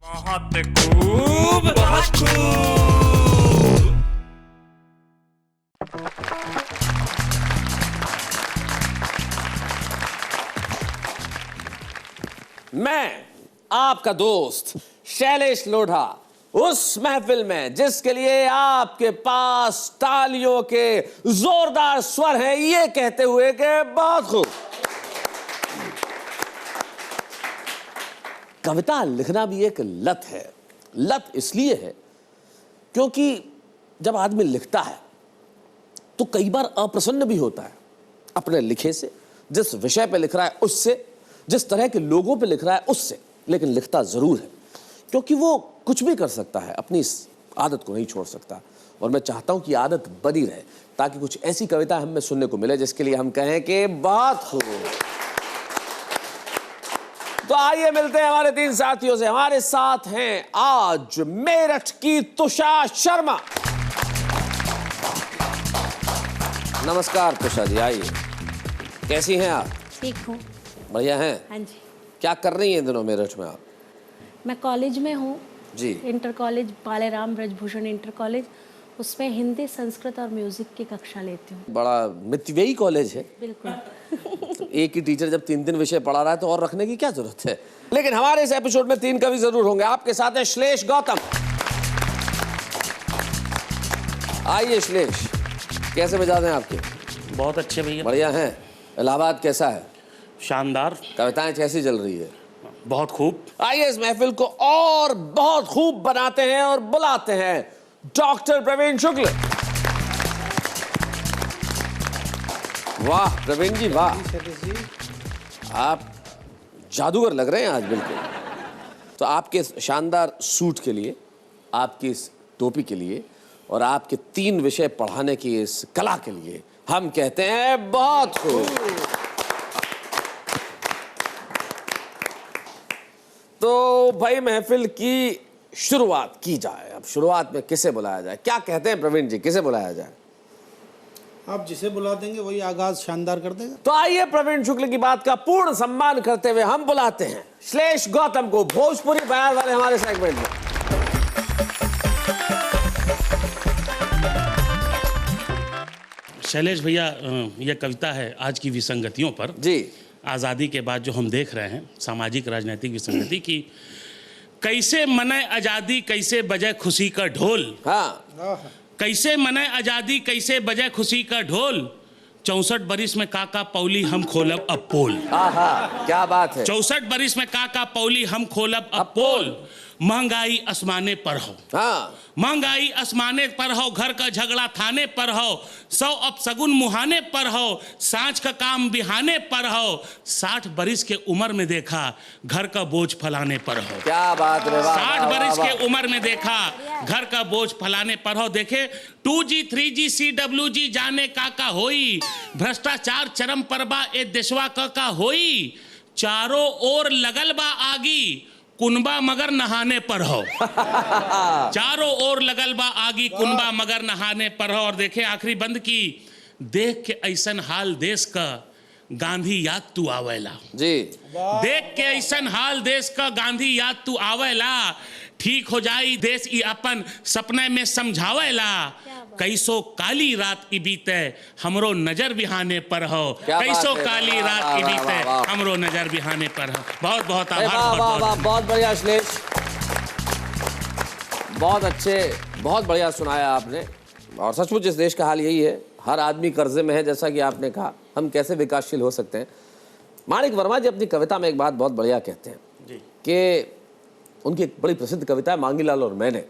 बहुत खूब, बहुत खूब। मैं आपका दोस्त शैलेश लोढ़ा उस महफिल में जिसके लिए आपके पास तालियों के जोरदार स्वर हैं, ये कहते हुए कि बहुत खूब। कविता लिखना भी एक लत है। लत इसलिए है क्योंकि जब आदमी लिखता है तो कई बार अप्रसन्न भी होता है अपने लिखे से, जिस विषय पे लिख रहा है उससे, जिस तरह के लोगों पे लिख रहा है उससे, लेकिन लिखता जरूर है क्योंकि वो कुछ भी कर सकता है, अपनी इस आदत को नहीं छोड़ सकता। और मैं चाहता हूं कि आदत बनी रहे ताकि कुछ ऐसी कविता हमें सुनने को मिले जिसके लिए हम कहें कि बहुत खूब। तो आइए मिलते हैं हमारे तीन साथियों से। हमारे साथ हैं आज मेरठ की तुषा शर्मा। नमस्कार तुषा जी, आइए। कैसी हैं आप? ठीक हूँ। बढ़िया हैं? हाँ जी। क्या कर रही हैं इन दिनों मेरठ में आप? मैं कॉलेज में हूँ जी। Inter college, Baleram Brajbhushan inter college, उसमें हिंदी, संस्कृत और म्यूजिक की कक्षा लेती हूँ। बड़ा मितव्ययी कॉलेज है। बिल्कुल। तो एक ही टीचर जब 3 विषय पढ़ा रहा है तो और रखने की क्या जरूरत है। लेकिन हमारे इस एपिसोड में 3 कवि जरूर होंगे। आपके साथ है श्लेष गौतम। आइए श्लेष, कैसे मिजाज हैं आपके? बहुत अच्छे भैया। बढ़िया हैं। इलाहाबाद कैसा है? शानदार। कविताएं कैसी चल रही है? बहुत खूब। आइए इस महफिल को और बहुत खूब बनाते हैं और बुलाते हैं डॉक्टर प्रवीण शुक्ल। वाह प्रवीण जी, वाह, आप जादूगर लग रहे हैं आज बिल्कुल। तो आपके इस शानदार सूट के लिए, आपकी इस टोपी के लिए और आपके 3 विषय पढ़ाने की इस कला के लिए हम कहते हैं बहुत खूब। तो भाई महफिल की शुरुआत की जाए। अब शुरुआत में किसे बुलाया जाए? क्या कहते हैं प्रवीण जी, किसे बुलाया जाए? आप जिसे बुला देंगे वही आगाज शानदार कर देगा। तो आइए प्रवीण शुक्ल की बात का पूर्ण सम्मान करते हुए हम बुलाते हैं श्लेष गौतम को भोजपुरी बयान वाले हमारे सेगमेंट में। शैलेश भैया, यह कविता है आज की विसंगतियों पर। जी। आज़ादी के बाद जो हम देख रहे हैं सामाजिक राजनीतिक विसंगति की, कैसे मने आज़ादी कैसे बजे खुशी का ढोल। हाँ। कैसे मने आज़ादी कैसे बजे खुशी का ढोल, 64 बरिस में काका पौली हम खोलब अब पोल। हाँ, क्या बात है। 64 बरिस में काका पौली हम खोलब अब पोल। महंगाई आसमाने पर हो। हाँ। महंगाई आसमाने पर हो, घर का झगड़ा थाने पर हो, 100 अपशगुन मुहाने पर हो, सांझ का काम बिहाने पर हो, 60 बरिस के उम्र में देखा घर का बोझ फलाने पर हो। क्या बात है। 60 बरिस के उम्र में देखा घर का बोझ फलाने पर हो। देखे 2G 3G CWG जाने का होई, भ्रष्टाचार चरम पर बा ए देशवा का होई, चारों ओर लगल बा आगी कुनबा मगर नहाने पर हो। चारों ओर लगल बा आगी कुनबा मगर नहाने पर हो। और देखे आखिरी बंद की, देख के ऐसन हाल देश का गांधी याद तू आवेला। जी। देख के ऐसन हाल देश का गांधी याद तू आवेला, ठीक हो जाई देश ई अपन सपने में समझावेला, कैसो काली रात की बीते हमरो नजर बिहाने पर हो। कैसो काली रात की बीते हमरो नजर बिहाने पर हो। बहुत बहुत आभार। बहुत बढ़िया श्लेष, बहुत अच्छे, बहुत बढ़िया सुनाया आपने। और सचमुच इस देश का हाल यही है, हर आदमी कर्जे में है। जैसा कि आपने कहा, हम कैसे विकासशील हो सकते हैं। माणिक वर्मा जी अपनी कविता में एक बात बहुत बढ़िया कहते हैं कि उनकी एक बड़ी प्रसिद्ध कविता है मांगीलाल और मैंने।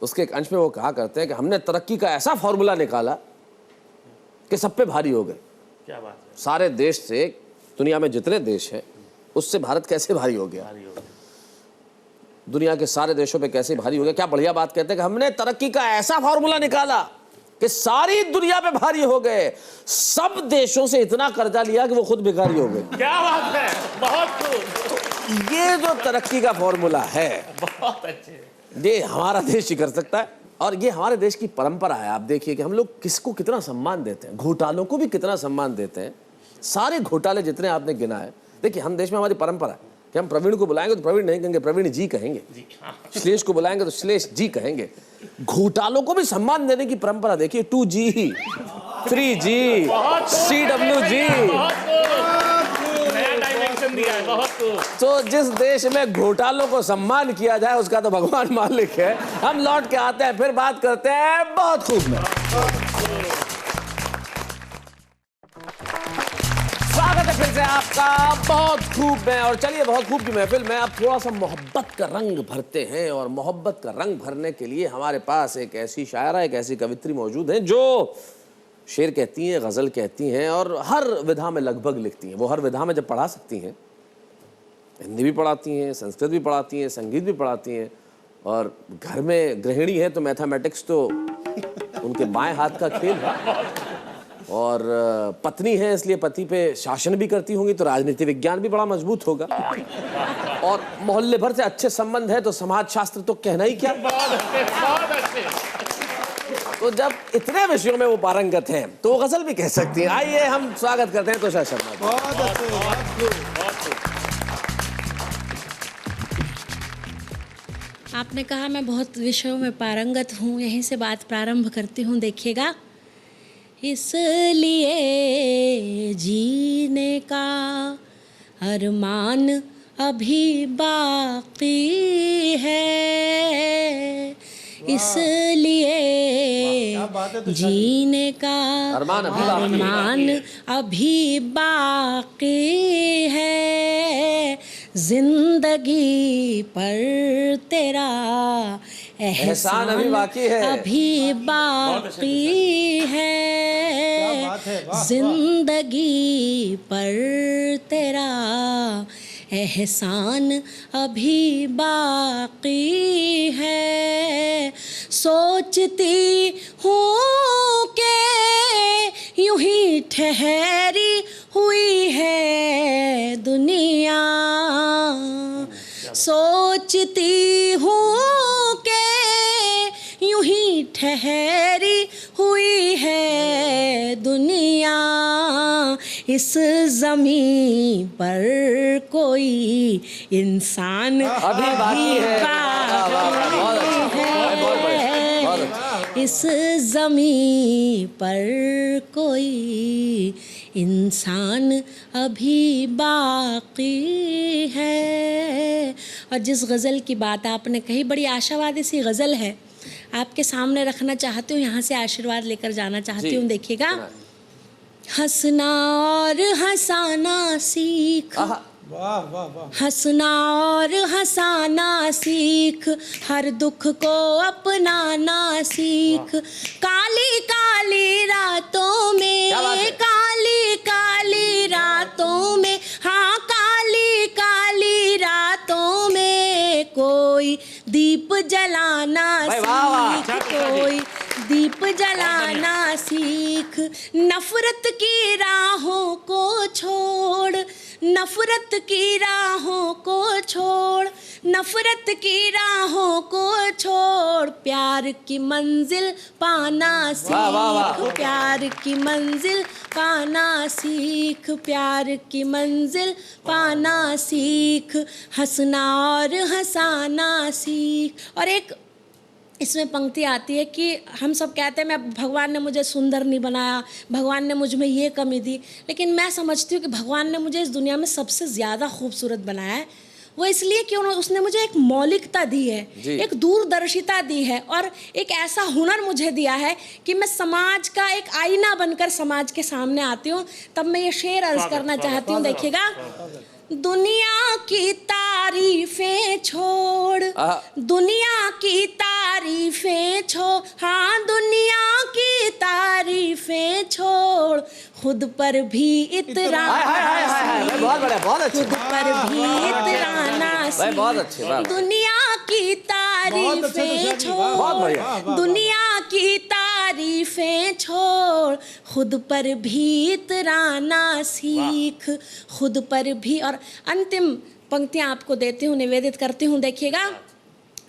उसके एक अंश में वो कहा करते हैं कि हमने तरक्की का ऐसा फॉर्मूला निकाला कि सब पे भारी हो गए। क्या बात है। सारे देश से, दुनिया में जितने देश हैं उससे भारत कैसे भारी हो गया, दुनिया के सारे देशों पे कैसे भारी हो गया। क्या बढ़िया बात कहते हैं कि हमने तरक्की का ऐसा फॉर्मूला निकाला कि सारी दुनिया पे भारी हो गए, सब देशों से इतना कर्जा लिया कि वो खुद भिखारी हो गए। क्या बात है, बहुत खूब। ये जो तरक्की का फॉर्मूला है, बहुत अच्छे, ये हमारा देश ही कर सकता है। और ये हमारे देश की परंपरा है। आप देखिए कि हम लोग किसको कितना सम्मान देते हैं, घोटालों को भी कितना सम्मान देते हैं। सारे घोटाले जितने आपने गिना है, देखिए हम देश में हमारी परंपरा है कि हम प्रवीण को बुलाएंगे तो प्रवीण नहीं कहेंगे, प्रवीण जी कहेंगे। श्लेष को बुलाएंगे तो श्लेष जी कहेंगे। घोटालों को भी सम्मान देने की परंपरा देखिए, 2G, 3G, CWG। तो जिस देश में घोटालों को सम्मान किया जाए उसका तो भगवान मालिक है। हम लौट के आते हैं, फिर बात करते हैं बहुत खूब में। स्वागत है फिर से आपका बहुत खूब में। और चलिए बहुत खूब की महफिल में अब थोड़ा सा मोहब्बत का रंग भरते हैं। और मोहब्बत का रंग भरने के लिए हमारे पास एक ऐसी शायरा, एक ऐसी कवित्री मौजूद है जो शेर कहती हैं, गज़ल कहती हैं और हर विधा में लगभग लिखती हैं। वो हर विधा में जब पढ़ा सकती हैं, हिंदी भी पढ़ाती हैं, संस्कृत भी पढ़ाती हैं, संगीत भी पढ़ाती हैं, और घर में गृहिणी है तो मैथमेटिक्स तो उनके बाएं हाथ का खेल है। और पत्नी है इसलिए पति पे शासन भी करती होंगी तो राजनीति विज्ञान भी बड़ा मजबूत होगा। और मोहल्ले भर से अच्छे संबंध है तो समाज शास्त्र तो कहना ही क्या। तो जब इतने विषयों में वो पारंगत हैं तो गजल भी कह सकती हैं। आइए हम स्वागत करते हैं तुषार शर्मा। बहुत अच्छे। आपने कहा मैं बहुत विषयों में पारंगत हूँ, यहीं से बात प्रारंभ करती हूँ। देखिएगा, इसलिए जीने का अरमान अभी बाकी है, इसलिए जीने का अरमान अभी बाकी है, जिंदगी पर तेरा एहसान अभी बाकी है, जिंदगी पर तेरा एहसान अभी बाकी है। सोचती हूँ कि यूं ही ठहरी हुई है दुनिया, सोचती हूँ कि यूं ही ठहरी हुई है दुनिया, इस जमीन पर कोई इंसान अभी बाकी है, इस जमीन पर कोई इंसान अभी बाकी है। और जिस गज़ल की बात आपने कही, बड़ी आशावादी सी गज़ल है, आपके सामने रखना चाहती हूँ, यहाँ से आशीर्वाद लेकर जाना चाहती हूँ। देखिएगा, हंसना और हंसाना सीख, वाह वाह वाह, हंसना और हंसाना सीख, हर दुख को अपनाना सीख, काली काली रातों में, काली काली रातों में, हाँ काली काली रातों में कोई दीप जलाना सीख, कोई दीप जलाना सीख, नफरत की राहों को छोड़, नफरत की राहों को छोड़, नफरत की राहों को छोड़, प्यार की मंजिल पाना सीख, प्यार की मंजिल पाना सीख, प्यार की मंजिल पाना सीख, हंसना और हंसाना सीख। और एक इसमें पंक्ति आती है कि हम सब कहते हैं मैं भगवान ने मुझे सुंदर नहीं बनाया, भगवान ने मुझ में ये कमी दी, लेकिन मैं समझती हूँ कि भगवान ने मुझे इस दुनिया में सबसे ज़्यादा खूबसूरत बनाया है। वो इसलिए कि उसने मुझे एक मौलिकता दी है, एक दूरदर्शिता दी है, और एक ऐसा हुनर मुझे दिया है कि मैं समाज का एक आईना बनकर समाज के सामने आती हूँ। तब मैं ये शेर अर्ज करना चाहती हूँ। देखिएगा, दुनिया की तारीफें छोड़, दुनिया की तारीफें छोड़, हाँ दुनिया की तारीफें छोड़, खुद पर भी इतराना, खुद पर भी इतराना सीख, दुनिया की तारीफें छोड़, दुनिया की तारीफें छोड़, खुद पर भी इतराना सीख, खुद पर भी। और अंतिम पंक्तियां आपको देती हूँ, निवेदित करती हूँ। देखिएगा,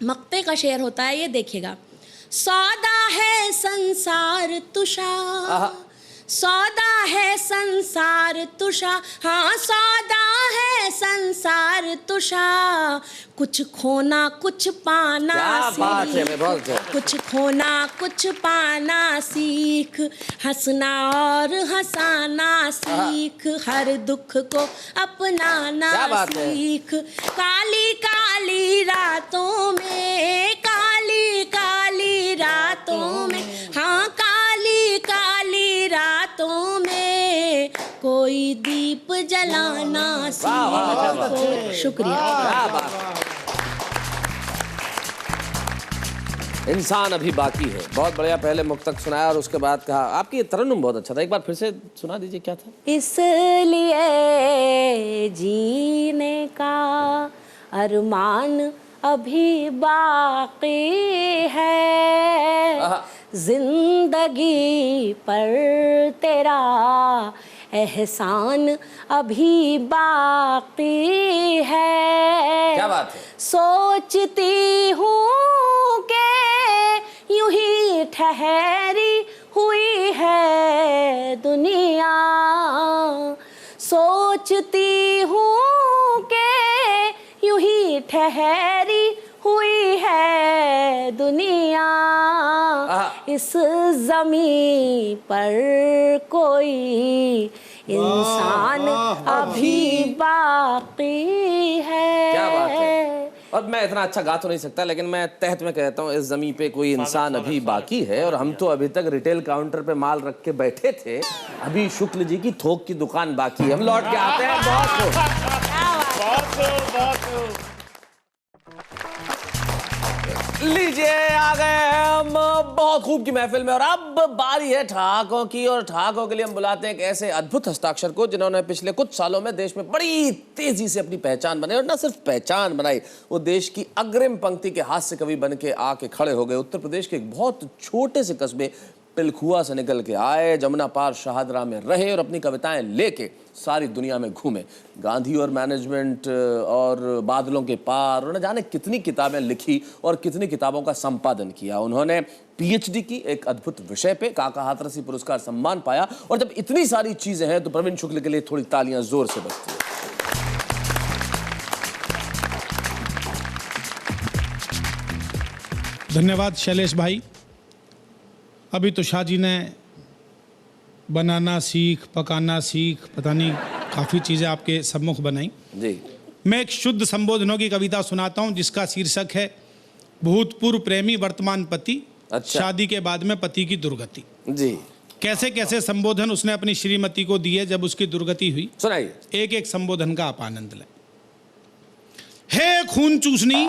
मक्ते का शेर होता है ये, देखिएगा, सौदा है संसार तुषा, सौदा है संसार तुषा, हाँ सौदा है संसार तुषा, कुछ खोना कुछ पाना क्या बात है, सीख, बहुत अच्छा। कुछ खोना कुछ पाना सीख, हंसना और हंसाना सीख, हर दुख को अपनाना क्या बात है। सीख। काली काली रातों में, काली काली रातों में, हाँ काली काली रातों में कोई दीप जलाना सीख। शुक्रिया। क्या बात। इंसान अभी बाकी है, बहुत बढ़िया। पहले मुक्तक सुनाया और उसके बाद कहा। आपकी ये तरन्नुम बहुत अच्छा था, एक बार फिर से सुना दीजिए, क्या था? इसलिए जीने का अरमान अभी बाकी है, जिंदगी पर तेरा एहसान अभी बाकी है। क्या बात है। सोचती हूँ कि यूं ही ठहरी हुई है दुनिया, सोचती हूँ कि यूं ही ठहरी हुई है दुनिया, इस जमीन पर कोई इंसान अभी बाकी है। क्या बात है। और मैं इतना अच्छा गा तो नहीं सकता, लेकिन मैं तहत में कहता हूँ, इस जमीन पे कोई इंसान अभी बाकी है। और हम तो अभी तक रिटेल काउंटर पे माल रख के बैठे थे, अभी शुक्ल जी की थोक की दुकान बाकी है। हम लौट के आते हैं। लीजिए, आ गए हम बहुत खूब की महफिल में, और अब बारी है ठहाकों की। और ठहाकों के लिए हम बुलाते हैं एक ऐसे अद्भुत हस्ताक्षर को जिन्होंने पिछले कुछ सालों में देश में बड़ी तेजी से अपनी पहचान बनाई, और न सिर्फ पहचान बनाई, वो देश की अग्रिम पंक्ति के हास्य कवि बन के आके खड़े हो गए। उत्तर प्रदेश के एक बहुत छोटे से कस्बे पिलखुआ से निकल के आए, जमुना पार शाहदरा में रहे और अपनी कविताएं लेके सारी दुनिया में घूमे। गांधी और मैनेजमेंट और बादलों के पार, उन्होंने जाने कितनी किताबें लिखी और कितनी किताबों का संपादन किया। उन्होंने पीएचडी की एक अद्भुत विषय पे, काका हाथरसी पुरस्कार सम्मान पाया। और जब इतनी सारी चीजें हैं तो प्रवीण शुक्ल के लिए थोड़ी तालियां जोर से बजती हैं। धन्यवाद शैलेश भाई। अभी तो शाह जी ने बनाना सीख, पकाना सीख, पता नहीं काफ़ी चीज़ें आपके सम्मुख बनाई जी। मैं एक शुद्ध संबोधनों की कविता सुनाता हूं जिसका शीर्षक है भूतपूर्व प्रेमी वर्तमान पति, अच्छा। शादी के बाद में पति की दुर्गति। जी। कैसे कैसे संबोधन उसने अपनी श्रीमती को दिए जब उसकी दुर्गति हुई। सुनाइए। एक एक संबोधन का आप आनंद लें। हे खून चूसनी,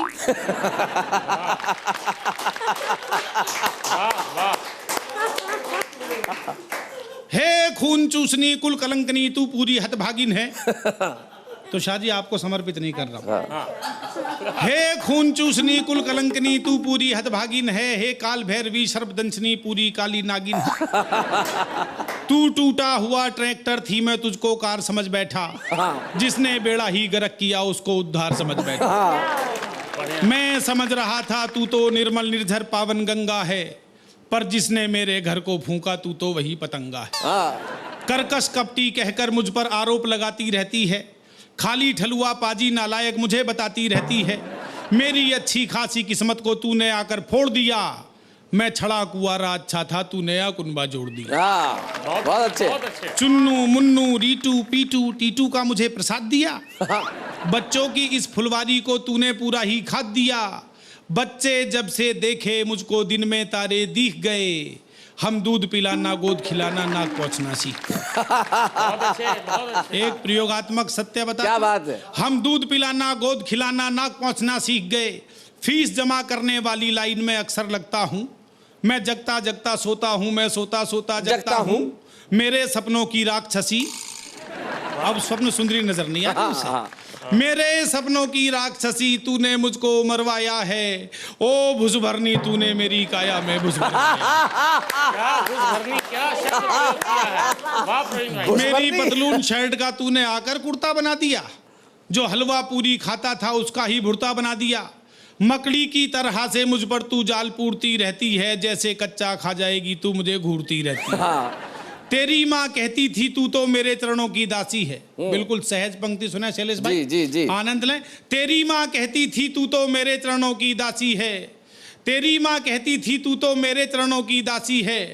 हे खून चूसनी कुल कलंकनी, तू पूरी हतभागिन है। तो शाह जी आपको समर्पित नहीं कर रहा हूं। हे खून चूसनी कुल कलंकनी, तू पूरी हतभागिन है। हे काल भैरवी सर्पदंशनी, पूरी काली नागिन है। तू टूटा हुआ ट्रैक्टर थी, मैं तुझको कार समझ बैठा। जिसने बेड़ा ही गर्क किया उसको उद्धार समझ बैठा। मैं समझ रहा था तू तो निर्मल निर्झर पावन गंगा है, पर जिसने मेरे घर को फूंका तू तो वही पतंगा है। कर्कश कपटी कहकर मुझ पर आरोप लगाती रहती है, खाली ठलुआ पाजी नालायक मुझे बताती रहती है। मेरी अच्छी खासी किस्मत को तूने आकर फोड़ दिया, मैं छड़ा कुआरा अच्छा था, तू नया कुनबा जोड़ दिया। बहुत अच्छे। चुन्नू मुन्नू रीटू पीटू टीटू का मुझे प्रसाद दिया। बच्चों की इस फुलवारी को तूने पूरा ही खाद दिया। बच्चे जब से देखे मुझको दिन में तारे दिख गए, हम दूध पिलाना गोद खिलाना नाक पहुंचना सीख। एक प्रयोगात्मक सत्य बता। क्या बात है। हम दूध पिलाना गोद खिलाना नाक पहुंचना सीख गए। फीस जमा करने वाली लाइन में अक्सर लगता हूँ, मैं जगता जगता सोता हूँ, मैं सोता सोता जगता हूँ। मेरे सपनों की राक्षसी, अब स्वप्न सुंदरी नजर नहीं आती उसे। मेरे सपनों की राक्षसी तूने मुझको मरवाया है। ओ भुजभरनी तूने मेरी काया में मेरी पतलून शर्ट का तूने आकर कुर्ता बना दिया। जो हलवा पूरी खाता था उसका ही भुर्ता बना दिया। मकड़ी की तरह से मुझ पर तू जाल पूरती रहती है, जैसे कच्चा खा जाएगी तू मुझे घूरती रहती है। तेरी माँ कहती थी तू तो मेरे चरणों की दासी है। बिल्कुल सहज पंक्ति सुना शैलेश भाई, जी। आनंद लें। तेरी माँ कहती थी तू तो मेरे चरणों की दासी है, तेरी माँ कहती थी तू तो मेरे चरणों की दासी है,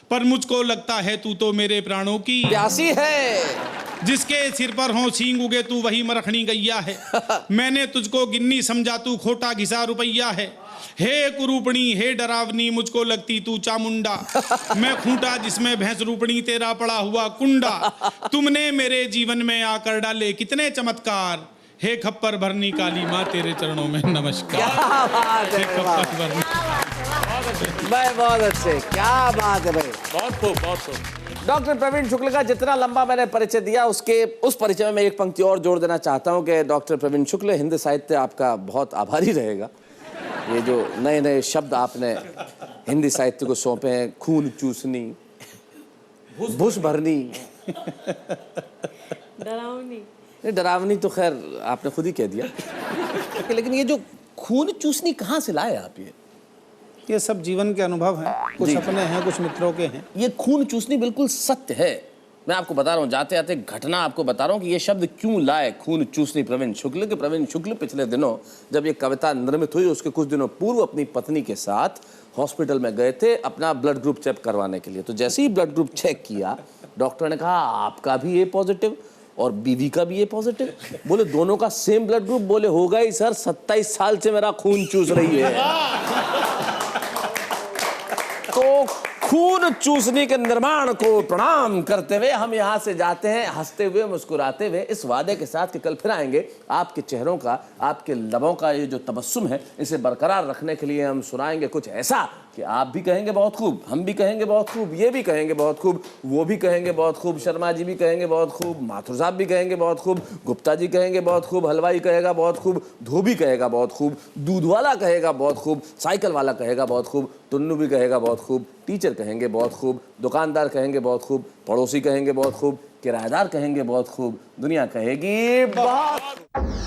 पर मुझको लगता है तू तो मेरे प्राणों की प्यासी है। जिसके सिर पर हो सींग उगे तू वही मरखनी गैया है। मैंने तुझको गिन्नी समझा तू खोटा घिसा रुपैया है। हे कुरूपणी हे डरावनी मुझको लगती तू चामुंडा, मैं खूंटा जिसमें भैंस रूपणी तेरा पड़ा हुआ कुंडा। तुमने मेरे जीवन में आकर डाले कितने चमत्कार, हे खप्पर भरनी काली माँ तेरे चरणों में नमस्कार। क्या बात है, हे खप्पर भरनी। भाई बहुत अच्छे, क्या बात है भाई, बहुत खूब। डॉक्टर प्रवीण शुक्ल का जितना लंबा मैंने परिचय दिया उस परिचय में मैं एक पंक्ति और जोड़ देना चाहता हूं कि डॉक्टर प्रवीण शुक्ल, हिंदी साहित्य आपका बहुत आभारी रहेगा। ये जो नए नए शब्द आपने हिंदी साहित्य को सौंपे हैं, खून चूसनी, भूस भरनी, डरावनी तो खैर आपने खुद ही कह दिया, लेकिन ये जो खून चूसनी कहाँ से लाए आप? ये सब जीवन के अनुभव हैं, कुछ अपने हैं कुछ मित्रों के हैं। ये खून चूसनी बिल्कुल सत्य है। मैं आपको बता रहा हूँ, जाते जाते घटना आपको बता रहा हूँ कि ये शब्द क्यों लाए खून चूसनी प्रवीण शुक्ल के। प्रवीण शुक्ल पिछले दिनों जब ये कविता निर्मित हुई उसके कुछ दिनों पूर्व अपनी पत्नी के साथ हॉस्पिटल में गए थे अपना ब्लड ग्रुप चेक करवाने के लिए। तो जैसे ही ब्लड ग्रुप चेक किया डॉक्टर ने कहा आपका भी ए पॉजिटिव और बीवी का भी ए पॉजिटिव। बोले दोनों का सेम ब्लड ग्रुप? बोले होगा ही सर, 27 साल से मेरा खून चूस रही है। तो खून चूसने के निर्माण को प्रणाम करते हुए हम यहाँ से जाते हैं हंसते हुए मुस्कुराते हुए इस वादे के साथ कि कल फिर आएंगे। आपके चेहरों का, आपके लबों का ये जो तबस्सुम है इसे बरकरार रखने के लिए हम सुनाएंगे कुछ ऐसा कि आप भी कहेंगे बहुत खूब, हम भी कहेंगे बहुत खूब, ये भी कहेंगे बहुत खूब, वो भी कहेंगे बहुत खूब, शर्मा जी भी कहेंगे बहुत खूब, माथुर साहब भी कहेंगे बहुत खूब, गुप्ता जी कहेंगे बहुत खूब, हलवाई कहेगा बहुत खूब, धोबी कहेगा बहुत खूब, दूध वाला कहेगा बहुत खूब, साइकिल वाला कहेगा बहुत खूब, टुन्नू भी कहेगा बहुत खूब, टीचर कहेंगे बहुत खूब, दुकानदार कहेंगे बहुत खूब, पड़ोसी कहेंगे बहुत खूब, किराएदार कहेंगे बहुत खूब, दुनिया कहेगी बहुत।